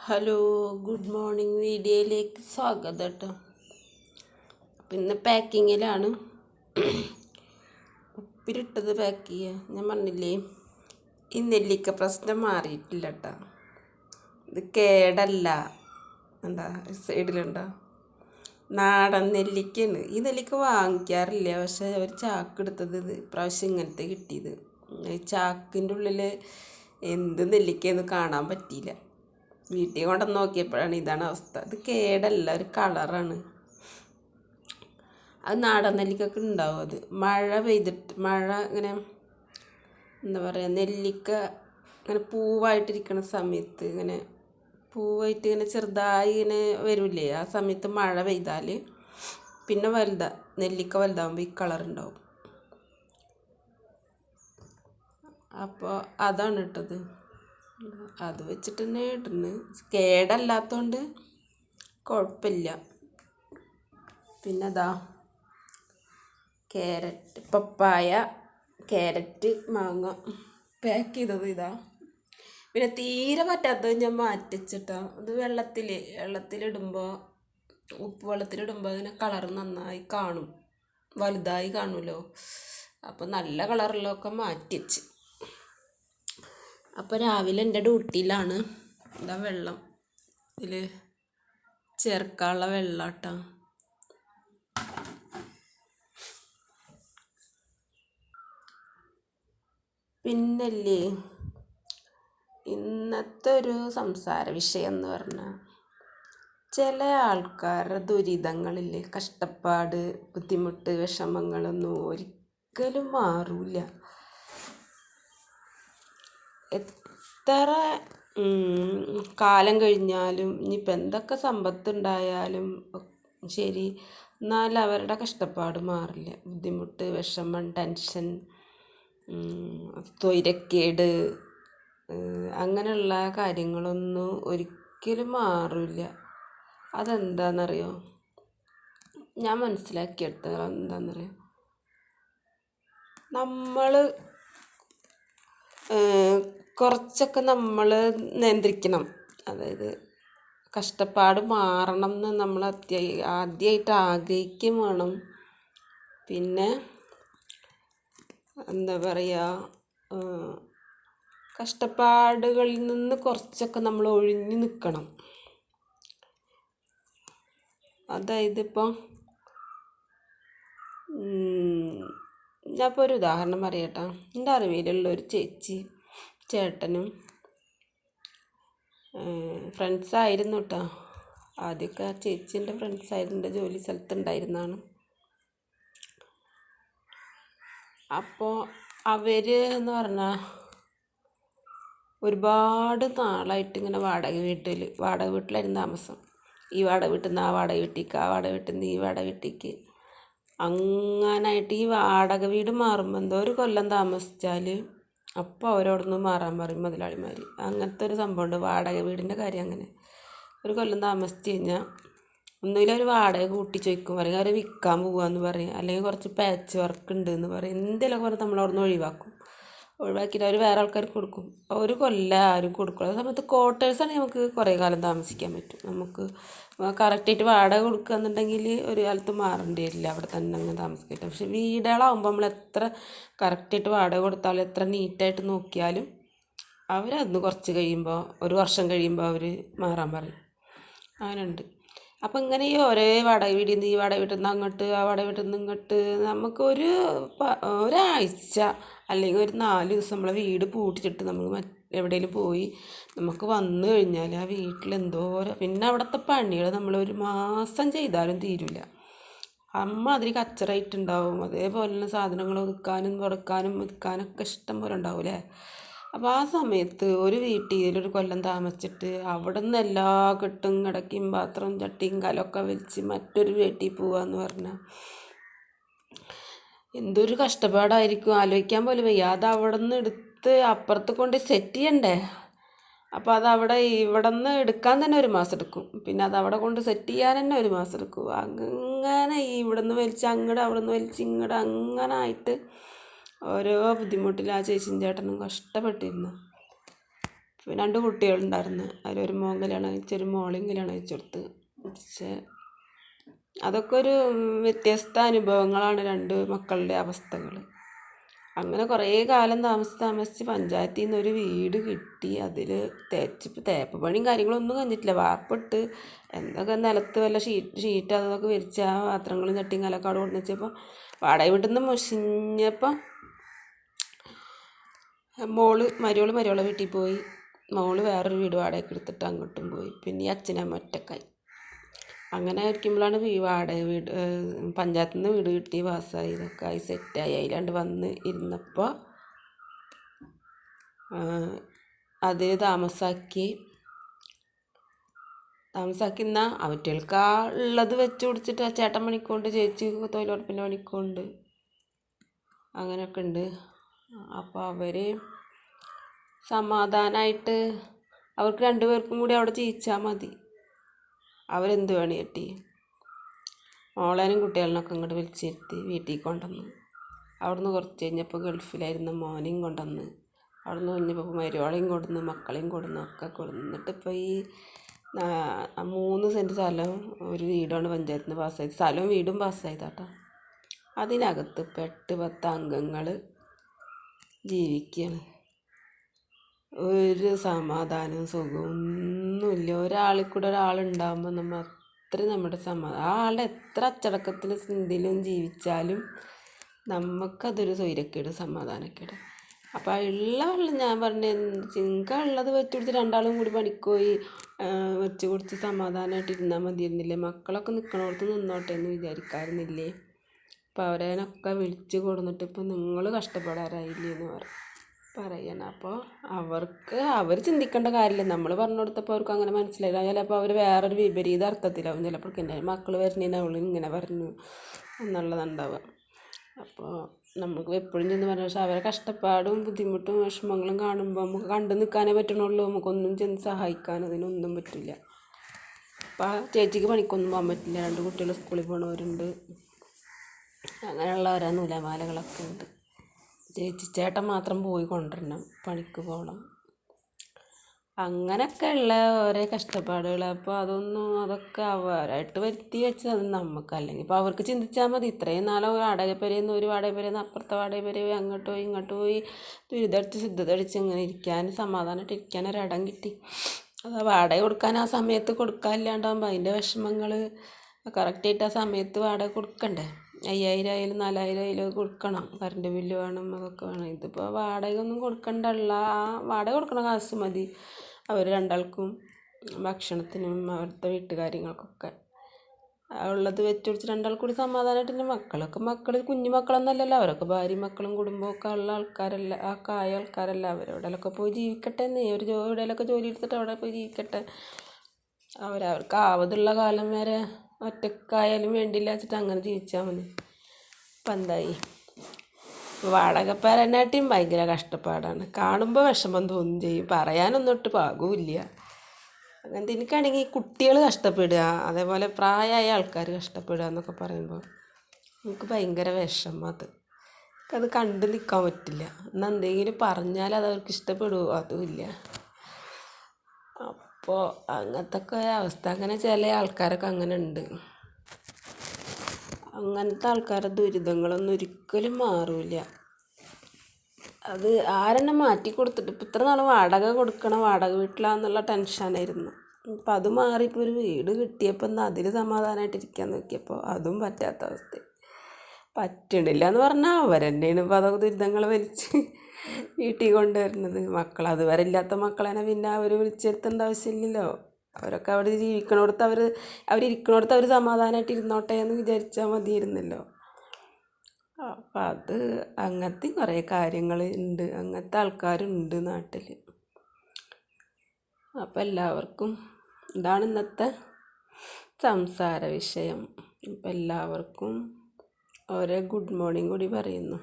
Hello, good morning. വീഡിയോയിലേക്ക് സ്വാഗതം കേട്ടോ. പിന്നെ പാക്കിങ്ങിലാണ്. ഉപ്പിലിട്ടത് പാക്ക് ചെയ്യുക. ഞാൻ പറഞ്ഞില്ലേ, ഈ നെല്ലിക്ക പ്രശ്നം മാറിയിട്ടില്ല കേട്ടോ. ഇത് കേടല്ല. എന്താ സൈഡിലുണ്ടോ, നാടൻ നെല്ലിക്കയാണ്. ഈ നെല്ലിക്ക വാങ്ങിക്കാറില്ല, പക്ഷെ ഒരു ചാക്ക് എടുത്തത് ഇപ്രാവശ്യം ഇങ്ങനത്തെ കിട്ടിയത്. ഈ ചാക്കിൻ്റെ ഉള്ളിൽ എന്ത് നെല്ലിക്കയെന്ന് കാണാൻ പറ്റിയില്ല. വീട്ടിൽ കൊണ്ടുവന്ന് നോക്കിയപ്പോഴാണ് ഇതാണ് അവസ്ഥ. ഇത് കേടല്ല, ഒരു കളറാണ്. അത് നാടൻ നെല്ലിക്കൊക്കെ ഉണ്ടാവും. അത് മഴ ഇങ്ങനെ എന്താ പറയുക, നെല്ലിക്ക ഇങ്ങനെ പൂവായിട്ടിരിക്കുന്ന സമയത്ത് പൂവായിട്ട് ഇങ്ങനെ ചെറുതായി ഇങ്ങനെ വരില്ലേ, ആ സമയത്ത് മഴ പെയ്താൽ പിന്നെ നെല്ലിക്ക വലുതാകുമ്പോൾ ഈ കളറുണ്ടാവും. അപ്പോൾ അതാണ് ഇട്ടത്. അത് വെച്ചിട്ട് തന്നെ ഇടുന്നത്. കേടല്ലാത്തതുകൊണ്ട് കുഴപ്പമില്ല. പിന്നെ പപ്പായ, ക്യാരറ്റ്, മാങ്ങ പാക്ക് ചെയ്തത് ഇതാ. പിന്നെ തീരെ പറ്റാത്തത് ഞാൻ മാറ്റിച്ചിട്ടാ. അത് വെള്ളത്തിലിടുമ്പോൾ ഉപ്പ് വെള്ളത്തിലിടുമ്പോൾ അതിന് കളർ നന്നായി കാണും, വലുതായി കാണുമല്ലോ. അപ്പോൾ നല്ല കളറുള്ളതൊക്കെ മാറ്റിച്ച്. അപ്പോൾ രാവിലെ എൻ്റെ ഡ്യൂട്ടിയിലാണ്. ഇതാ വെള്ളം, ഇതിൽ ചേർക്കാനുള്ള വെള്ളം കേട്ടോ. പിന്നല്ലേ, ഇന്നത്തെ ഒരു സംസാര വിഷയം എന്ന് പറഞ്ഞാൽ, ചില ആൾക്കാരുടെ ദുരിതങ്ങളില്ലേ, കഷ്ടപ്പാട്, ബുദ്ധിമുട്ട്, വിഷമങ്ങളൊന്നും ഒരിക്കലും മാറൂല. എത്ര കാലം കഴിഞ്ഞാലും ഇനിയിപ്പോൾ എന്തൊക്കെ സമ്പത്തുണ്ടായാലും ശരി, എന്നാലും അവരുടെ കഷ്ടപ്പാട് മാറില്ല. ബുദ്ധിമുട്ട്, വിഷമം, ടെൻഷൻ, തൊയിരക്കേട്, അങ്ങനെയുള്ള കാര്യങ്ങളൊന്നും ഒരിക്കലും മാറില്ല. അതെന്താണെന്നറിയോ? ഞാൻ മനസ്സിലാക്കിയെടുത്തോളം എന്താണെന്നറിയോ, നമ്മൾ കുറച്ചൊക്കെ നമ്മൾ നിയന്ത്രിക്കണം. അതായത് കഷ്ടപ്പാട് മാറണം എന്ന് നമ്മൾ ആദ്യമായിട്ട് ആഗ്രഹിക്കുകയും വേണം. പിന്നെ എന്താ പറയുക, കഷ്ടപ്പാടുകളിൽ നിന്ന് കുറച്ചൊക്കെ നമ്മൾ ഒഴിഞ്ഞു നിൽക്കണം. അതായത് ഇപ്പോൾ ഞാനിപ്പോൾ ഒരു ഉദാഹരണം പറയട്ടോ. എൻ്റെ അറിവിലുള്ള ഒരു ചേട്ടനും ഫ്രണ്ട്സായിരുന്നു കേട്ടോ. ആദ്യമൊക്കെ ആ ചേച്ചീൻ്റെ ഫ്രണ്ട്സായിരുന്നു, എൻ്റെ ജോലി സ്ഥലത്തുണ്ടായിരുന്നതാണ്. അപ്പോൾ അവർ എന്ന് പറഞ്ഞാൽ ഒരുപാട് നാളായിട്ട് ഇങ്ങനെ വാടക വീട്ടിലായിരുന്നു താമസം. ഈ വാടക വീട്ടിൽ നിന്ന് ആ വാടക വീട്ടിലേക്ക്, ആ വാടക വീട്ടിൽ നിന്ന് ഈ വാടക വീട്ടിലേക്ക്, അങ്ങനായിട്ട് ഈ വാടക വീട് മാറുമ്പോൾ എന്തോ ഒരു കൊല്ലം താമസിച്ചാൽ അപ്പോൾ അവരോടൊന്ന് മാറാൻ പറയും മുതലാളിമാർ. അങ്ങനത്തെ ഒരു സംഭവമുണ്ട് വാടക വീടിൻ്റെ കാര്യം. അങ്ങനെ ഒരു കൊല്ലം താമസിച്ച് കഴിഞ്ഞാൽ ഒന്നുകിൽ അവർ വാടക കൂട്ടി ചോദിക്കും, പറയും അവർ വിൽക്കാൻ പോകാമെന്ന് പറയും, അല്ലെങ്കിൽ കുറച്ച് പാച്ച് വർക്ക് ഉണ്ട് എന്ന് പറയും. എന്തെങ്കിലുമൊക്കെ പറഞ്ഞ് നമ്മളവിടുന്ന് ഒഴിവാക്കിയിട്ട് അവർ വേറെ ആൾക്കാർക്ക് കൊടുക്കും. ഒരു കൊല്ലം ആരും കൊടുക്കും. അതേ സമയത്ത് ക്വാർട്ടേഴ്സാണെങ്കിൽ നമുക്ക് കുറേ കാലം താമസിക്കാൻ പറ്റും. നമുക്ക് കറക്റ്റായിട്ട് വാടക കൊടുക്കുകയെന്നുണ്ടെങ്കിൽ ഒരു കാലത്ത് മാറേണ്ടി വരില്ല, അവിടെ തന്നെ അങ്ങനെ താമസിക്കട്ടെ. പക്ഷെ വീടുകളാകുമ്പോൾ നമ്മൾ എത്ര കറക്റ്റായിട്ട് വാടക കൊടുത്താലും എത്ര നീറ്റായിട്ട് നോക്കിയാലും അവരന്ന് കുറച്ച് കഴിയുമ്പോൾ, ഒരു വർഷം കഴിയുമ്പോൾ അവർ മാറാൻ പറയും. അങ്ങനെയുണ്ട്. അപ്പം ഇങ്ങനെ ഈ ഒരേ വാടക വീട്ടിൽ നിന്ന് ഈ വാടക വീട്ടിൽ നിന്ന് അങ്ങോട്ട്, ആ വാടക വീട്ടിൽ നിന്ന് ഇങ്ങോട്ട്, നമുക്ക് ഒരാഴ്ച അല്ലെങ്കിൽ ഒരു 4 ദിവസം നമ്മളെ വീട് പൂട്ടിച്ചിട്ട് നമ്മൾ എവിടെയെങ്കിലും പോയി നമുക്ക് വന്നു കഴിഞ്ഞാൽ ആ വീട്ടിൽ പിന്നെ അവിടുത്തെ പണികൾ നമ്മൾ ഒരു മാസം ചെയ്താലും തീരില്ല. അതിരി കച്ചറായിട്ടുണ്ടാവും. അതേപോലെ സാധനങ്ങൾ ഒതുക്കാനും തുടക്കാനും വിൽക്കാനൊക്കെ ഇഷ്ടം പോലെ ഉണ്ടാവില്ലേ. അപ്പോൾ ആ സമയത്ത് ഒരു വീട്ടിൽ ഒരു കൊല്ലം താമസിച്ചിട്ട് അവിടെ നിന്ന് എല്ലാ കെട്ടും കിടക്കയും പാത്രം ചട്ടിയും കലമൊക്കെ വെച്ച് മറ്റൊരു വീട്ടിൽ പോവാന്ന് പറഞ്ഞാൽ എന്തൊരു കഷ്ടപ്പാടായിരിക്കും, ആലോചിക്കാൻ പോലും വയ്യ. അത് അവിടെ നിന്ന് എടുത്ത് അപ്പുറത്ത് കൊണ്ട് സെറ്റ് ചെയ്യണ്ടേ. അപ്പോൾ ഇവിടെ നിന്ന് എടുക്കാൻ തന്നെ ഒരു മാസം എടുക്കും. പിന്നെ അത് അവിടെ കൊണ്ട് സെറ്റ് ചെയ്യാൻ തന്നെ ഒരു മാസം എടുക്കും. അങ്ങനെ ഇവിടെ നിന്ന് വലിച്ച് അങ്ങോട്ട്, അവിടെ നിന്ന് വലിച്ച് ഇങ്ങോട്ട്, അങ്ങനെ ആയിട്ട് ഓരോ ബുദ്ധിമുട്ടിൽ ആ ചേച്ചിയും ചേട്ടനും കഷ്ടപ്പെട്ടിരുന്നു. 2 കുട്ടികളുണ്ടായിരുന്നു. അതിലൊരു മോൻ കല്യാണം കഴിച്ച് ഒരു മോളെയും കല്യാണം കഴിച്ച് കൊടുത്ത്. പക്ഷേ അതൊക്കെ ഒരു വ്യത്യസ്ത അനുഭവങ്ങളാണ് 2 മക്കളുടെ അവസ്ഥകൾ. അങ്ങനെ കുറേ കാലം താമസിച്ച് പഞ്ചായത്തിൽ നിന്ന് ഒരു വീട് കിട്ടി. അതിൽ തേപ്പ് പണിയും കാര്യങ്ങളൊന്നും കഴിഞ്ഞിട്ടില്ല. വാർപ്പിട്ട് എന്തൊക്കെ നിലത്ത് വല്ല ഷീറ്റ് അതൊക്കെ വിരിച്ച് ആ പാത്രങ്ങളും ചട്ടിയും കലൊക്കെ അവിടെ കൊണ്ടു വെച്ചപ്പോൾ വാടക വീട്ടിൽ നിന്ന് മുഷിഞ്ഞപ്പോൾ മരിയോളെ വീട്ടിൽ പോയി. മോള് വേറൊരു വീട് വാടകയ്ക്ക് എടുത്തിട്ട് അങ്ങോട്ടും പോയി. പിന്നെ ഈ അച്ഛനമ്മ ഒറ്റക്കായി. അങ്ങനെ ഇരിക്കുമ്പോഴാണ് പഞ്ചായത്തിൽ നിന്ന് വീട് കിട്ടി, പാസ്സായി, ഇതൊക്കെ ആയി സെറ്റായി. അതിലാണ്ട് വന്ന് ഇരുന്നപ്പോൾ അതിൽ താമസാക്കിന്നാൽ അവറ്റകൾക്ക് ആ ഉള്ളത് വെച്ച് കുടിച്ചിട്ട് ആ ചേട്ടൻ പണിക്കൊണ്ട്, ചേച്ചി തൊഴിലുറപ്പിൻ്റെ പണിക്കൊണ്ട്, അങ്ങനെയൊക്കെ ഉണ്ട്. അപ്പോൾ അവർ സമാധാനമായിട്ട് അവർക്ക് 2 പേർക്കും കൂടി അവിടെ ജീവിച്ചാൽ മതി. അവരെന്ത് വേണി കെട്ടി മോളേനും കുട്ടികളിനൊക്കെ ഇങ്ങോട്ട് വിളിച്ചിരുത്തി വീട്ടിൽ കൊണ്ടുവന്നു. അവിടുന്ന് കുറച്ച് കഴിഞ്ഞപ്പോൾ ഗൾഫിലായിരുന്ന മോനെയും കൊണ്ടുവന്ന്, അവിടുന്ന് കഴിഞ്ഞപ്പോൾ മരുമോളെയും കൊടുന്ന്, മക്കളെയും കൊടുന്ന്, ഒക്കെ കൊടുന്നിട്ട് ഇപ്പോൾ ഈ 3 സെൻറ്റ് സ്ഥലവും ഒരു വീടാണ് പഞ്ചായത്തിൽ നിന്ന് പാസ്സായത്. സ്ഥലവും വീടും പാസ്സായതാട്ടോ. അതിനകത്ത് 8-10 അംഗങ്ങൾ ജീവിക്കുകയാണ്. ഒരു സമാധാനവും സുഖവും ഒന്നുമില്ല. ഒരാളിൽ കൂടെ ഒരാളുണ്ടാകുമ്പോൾ നമ്മൾ അത്രയും നമ്മുടെ ആ ആളുടെ എത്ര അച്ചടക്കത്തിലും ചിന്തയിലും ജീവിച്ചാലും നമുക്കതൊരു സ്വൈരക്കേട്, സമാധാനക്കേട്. അപ്പോൾ ഞാൻ പറഞ്ഞ ചിങ്ക ഉള്ളത് വെച്ച് കുടിച്ച് 2 ആളും കൂടി പണിക്കോയി വെച്ച് കുടിച്ച് സമാധാനമായിട്ട് ഇരുന്നാൽ മതിയിരുന്നില്ലേ? മക്കളൊക്കെ നിൽക്കണോടത്ത് നിന്നോട്ടെ എന്ന് വിചാരിക്കാറുന്നില്ലേ? അപ്പോൾ അവരേനൊക്കെ വിളിച്ച് കൊടുന്നിട്ട് ഇപ്പോൾ നിങ്ങൾ കഷ്ടപ്പെടാറായില്ലേ എന്ന് പറയണം. അപ്പോൾ അവർ ചിന്തിക്കേണ്ട കാര്യമില്ല. നമ്മൾ പറഞ്ഞു കൊടുത്തപ്പോൾ അവർക്ക് അങ്ങനെ മനസ്സിലായില്ല. ചിലപ്പോൾ അവർ വേറൊരു വിപരീത അർത്ഥത്തിലാവും. ചിലപ്പോൾ എൻ്റെ മക്കൾ വരുന്നതിന് അവൾ ഇങ്ങനെ പറഞ്ഞു എന്നുള്ളതുണ്ടാവുക. അപ്പോൾ നമുക്ക് എപ്പോഴും ചെന്ന് പറഞ്ഞു. പക്ഷെ അവരെ കഷ്ടപ്പാടും ബുദ്ധിമുട്ടും വിഷമങ്ങളും കാണുമ്പോൾ നമുക്ക് കണ്ടു നിൽക്കാനേ പറ്റണുള്ളൂ. നമുക്കൊന്നും ചെന്ന് സഹായിക്കാൻ അതിനൊന്നും പറ്റില്ല. അപ്പോൾ ആ ചേച്ചിക്ക് പണിക്കൊന്നും പോകാൻ പറ്റില്ല. 2 കുട്ടികൾ സ്കൂളിൽ പോകണവരുണ്ട്. അങ്ങനെയുള്ള ഓരോ നൂലാമാലകളൊക്കെ ഉണ്ട്. ചേട്ടൻ മാത്രം പോയി കൊണ്ടുവരണം, പണിക്ക് പോകണം. അങ്ങനെയൊക്കെ ഉള്ള ഓരോ കഷ്ടപ്പാടുകൾ. അപ്പോൾ അതൊക്കെ അവരായിട്ട് വരുത്തി വെച്ച് അത് നമുക്ക്, അല്ലെങ്കിൽ ഇപ്പോൾ അവർക്ക് ചിന്തിച്ചാൽ മതി. ഇത്രയും നാളും വാടകപ്പരയെന്ന് ഒരു വാടകപ്പരയെന്ന് അപ്പുറത്തെ വാടകപ്പര പോയി അങ്ങോട്ട് പോയി ഇങ്ങോട്ട് പോയി ദുരിതടിച്ച് ശുദ്ധതടിച്ച് ഇങ്ങനെ ഇരിക്കാൻ, സമാധാനമായിട്ട് ഇരിക്കാൻ ഒരിടം കിട്ടി. അത് വാടക കൊടുക്കാൻ ആ സമയത്ത് കൊടുക്കാനില്ലാണ്ടാകുമ്പോൾ അതിൻ്റെ വിഷമങ്ങൾ, കറക്റ്റായിട്ട് ആ സമയത്ത് വാടക കൊടുക്കണ്ടേ? 5000 ആയാലും 4000 ആയാലും കൊടുക്കണം. കറണ്ട് ബില്ല് വേണം, അതൊക്കെ വേണം. ഇതിപ്പോൾ വാടക ഒന്നും കൊടുക്കണ്ടല്ല. ആ വാടക കൊടുക്കണ കാശ് മതി അവർ 2 ആൾക്കും ഭക്ഷണത്തിനും അവിടുത്തെ വീട്ടുകാര്യങ്ങൾക്കൊക്കെ ഉള്ളത് വെച്ച് പിടിച്ച് 2 ആൾ കൂടി സമാധാനമായിട്ട്. മക്കൾ കുഞ്ഞു മക്കളൊന്നുമല്ലല്ലോ, അവരൊക്കെ ഭാര്യയും മക്കളും കുടുംബമൊക്കെ ഉള്ള ആൾക്കാരല്ല, ആയ ആൾക്കാരല്ല. അവരോടെയൊക്കെ പോയി ജീവിക്കട്ടെ എന്നേ. ഒരു എവിടെയെങ്കിലൊക്കെ ജോലി എടുത്തിട്ട് അവിടെ പോയി ജീവിക്കട്ടെ. അവർക്ക് ആവതുള്ള കാലം വരെ ഒറ്റക്കായാലും വേണ്ടില്ല വെച്ചിട്ട് അങ്ങനെ ജീവിച്ചാൽ മതി. ഇപ്പം എന്തായി, വാടകപ്പേരനാട്ടിയും ഭയങ്കര കഷ്ടപ്പാടാണ്. കാണുമ്പോൾ വിഷമം തോന്നും ചെയ്യും. പറയാനൊന്നും ഒട്ട് പാകവുമില്ല. അങ്ങനത്തെ എനിക്കാണെങ്കിൽ കുട്ടികൾ കഷ്ടപ്പെടുക, അതേപോലെ പ്രായമായ ആൾക്കാർ കഷ്ടപ്പെടുക എന്നൊക്കെ പറയുമ്പോൾ എനിക്ക് ഭയങ്കര വിഷമം. അത് കണ്ടു നിൽക്കാൻ പറ്റില്ല. എന്നാൽ എന്തെങ്കിലും പറഞ്ഞാൽ അത് അവർക്ക് ഇഷ്ടപ്പെടുമോ? അതുമില്ല. അപ്പോൾ അങ്ങനത്തെ ഒക്കെ അവസ്ഥ. അങ്ങനെ ചില ആൾക്കാരൊക്കെ അങ്ങനെ ഉണ്ട്. അങ്ങനത്തെ ആൾക്കാരുടെ ദുരിതങ്ങളൊന്നും ഒരിക്കലും മാറില്ല. അത് ആരെന്നെ മാറ്റി കൊടുത്തിട്ട് ഇപ്പം ഇത്ര നാൾ വാടക കൊടുക്കണം, വാടക വീട്ടിലാന്നുള്ള ടെൻഷനായിരുന്നു. ഇപ്പം അത് മാറി ഇപ്പോൾ ഒരു വീട് കിട്ടിയപ്പോൾ എന്നാൽ അതിൽ സമാധാനമായിട്ട് ഇരിക്കാൻ നോക്കിയപ്പോൾ അതും പറ്റാത്ത അവസ്ഥ. പറ്റണില്ല എന്ന് പറഞ്ഞാൽ അവരെന്നെയാണ് ഇപ്പോൾ അതൊക്കെ ദുരിതങ്ങൾ വലിച്ച് വീട്ടിൽ കൊണ്ടുവരുന്നത്. മക്കൾ അതുവരെ ഇല്ലാത്ത മക്കളെന്നെ പിന്നെ അവർ വിളിച്ചെടുത്തേണ്ട ആവശ്യമില്ലല്ലോ. അവരൊക്കെ അവിടെ ജീവിക്കണോടത്ത് അവരിരിക്കണോടത്ത് അവർ സമാധാനമായിട്ട് ഇരുന്നോട്ടെ എന്ന് വിചാരിച്ചാൽ മതിയിരുന്നല്ലോ. അപ്പം അങ്ങനത്തെ കുറേ കാര്യങ്ങൾ ഉണ്ട്. അങ്ങനത്തെ ആൾക്കാരുണ്ട് നാട്ടിൽ. അപ്പം എല്ലാവർക്കും ഇതാണ് ഇന്നത്തെ സംസാര വിഷയം. അപ്പം എല്ലാവർക്കും ഗുഡ് മോർണിംഗ് കൂടി പറയുന്നു.